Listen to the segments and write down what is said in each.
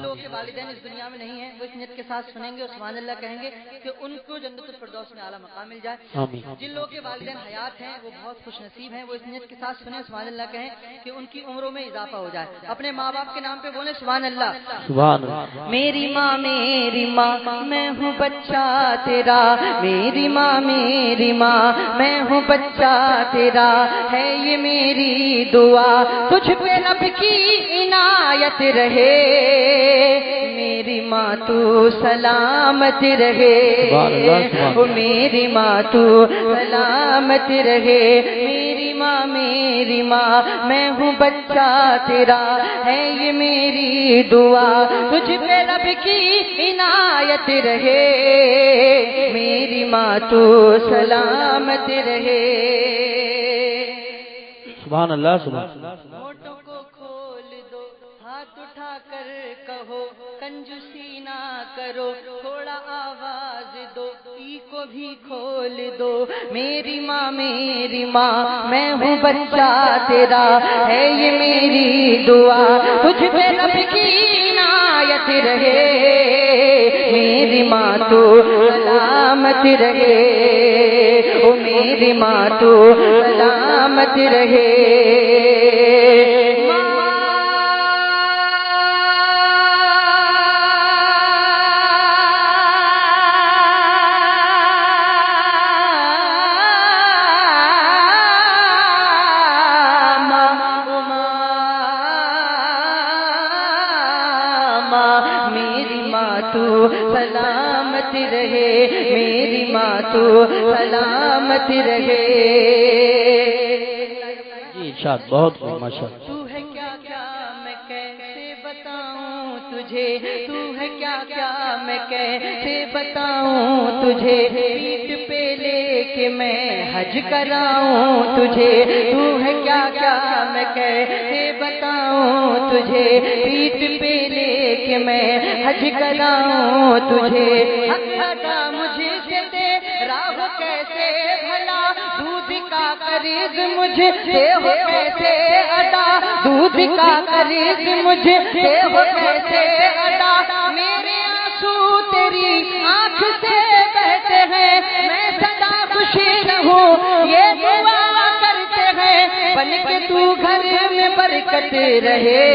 لوگوں کے والدین اس دنیا میں نہیں ہیں وہ اس نیت کے ساتھ سنیں گے اور سبحان اللہ کہیں گے کہ ان کو جنت الفردوس میں اعلیٰ مقام مل جائے. جن لوگوں کے والدین حیات ہیں وہ بہت خوش نصیب ہیں, وہ اس نیت کے ساتھ سنیں سبحان اللہ کہیں کہ ان کی عمروں میں اضافہ ہو جائے. اپنے ماں باپ کے نام پہ بولیں سبحان اللہ. میری ماں میں ہوں بچہ تیرا, میری ماں میں ہوں بچہ تیرا, ہے یہ میری دعا تجھ پہ رب کی عنایت رہے, میری ماں تو سلامت رہے, میری ماں تو سلامت رہے, میری ماں میں ہوں بچہ تیرا, ہے یہ میری دعا تجھ پہ رب کی عنایت رہے, میری ماں تو سلامت رہے. سبحان اللہ سبحان اللہ. ہوٹوں کو کھول دو, ہاتھ اٹھا کر کہو کنجوسی نہ کرو, تھوڑا آواز دو ای کو بھی کھول دو, میری ماں میں ہوں بچہ تیرا, ہے یہ میری دعا تجھ پہ رب کی عنایت رہے, میری ماں تو سلامت رہے, او میری ماں تو سلامت رہے. میری ماں تو سلامت رہے, میری ماں تو سلامت رہے. جی ارشاد بہت ماشاءاللہ. تو ہے کیا کیا میں کیسے بتاؤں تجھے, تو ہے کیا کیا میں کیسے بتاؤں تجھے, پیٹھ پہ لے کے میں حج کراؤں تجھے, تو ہے کیا کیا میں کیسے بتاؤں تجھے, پیٹھ پہ لے کہ میں حج کراؤں تجھے. ادا مجھے سے تیرا ہو کیسے بھلا, دودھ کا قریض مجھے سے ہو کیسے ادا, دودھ کا قریض مجھے سے ہو کیسے ادا, میرے آنسو تیری آنکھ سے بہتے ہیں, میں سدا خوشی رہوں یہ دعا کرتے ہیں, بن کے تو گھر میں برکت رہے,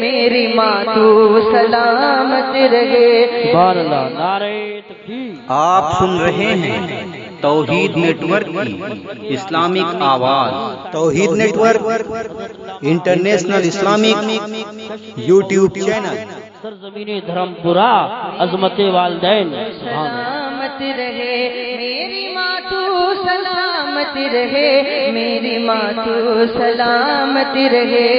میری ماں تو سلامت رہے. سبحان اللہ. نعرہ تکبیر. آپ سن رہے ہیں توحید نیٹ ورک کی اسلامک آواز. Tauheed network international Islamic YouTube channel. سرزمین دھرم پورا عظمت والدین. سلامت رہے, میری ماں تو سلامت رہے, میری ماں تو سلامت رہے.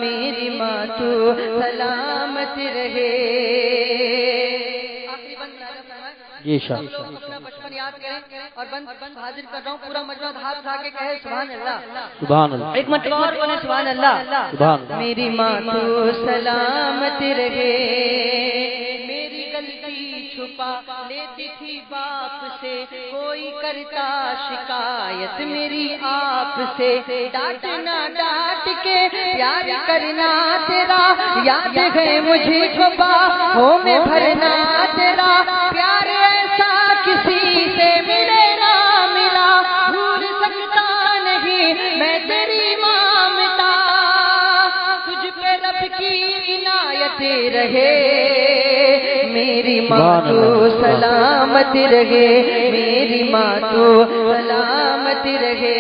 میری ماں تو سلامت رہے. آخری بند جی شاہ. بچپن یاد کریں اور بند حاضر کر رہا ہوں, پورا مجمع ہاتھ اٹھا کے کہے سبحان اللہ. سبحان اللہ. ایک مرتبہ اور بولے سبحان اللہ. سبحان اللہ. میری ماں تو سلامت رہے, میری غلطی چھپا لیتی تھی باپ سے, کوئی کرتا شکایت میری آپ سے, ڈانٹنا ڈانٹ کے پیار کرنا تیرا, یاد ہے مجھے کو باہوں میں بھرنا تیرا, پیار ایسا کسی سے ملے نہ ملا, بھول سکتا نہیں میں تیری مامتا, تجھ پہ رب کی عنایت رہے, میری ماں تو سلامت رہے, میری ماں تو سلامت رہے.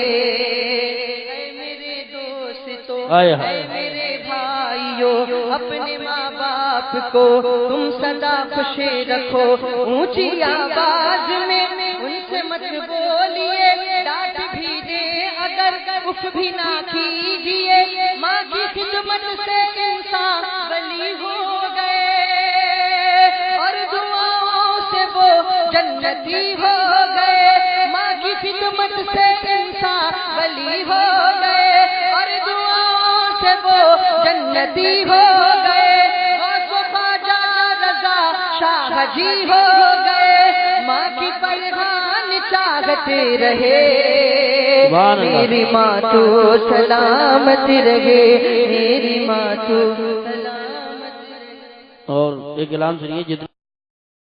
اے میرے دوستو, اے میرے بھائیو, اپنے ماں باپ کو تم سدا خوش رکھو, اونچی آواز میں ان سے مت بولیے, ڈانٹ بھی دے اگر اف بھی نہ کیجیے, ماں کی خدمت سے انسان ولی ہو گئے اور دعاؤں سے وہ جنتی ہو گئے, ماں کی خدمت سے انسان ولی ہو گئے اور دعاؤں سے وہ جنتی ہو گئے. غوث و خواجہ حجی ہو گئے، ماں کی پرہان چاہتے رہے، میری ماں تو سلامت رہے، میری ماں تو سلامت رہے۔ اور ایک اعلان سنیے، جتنے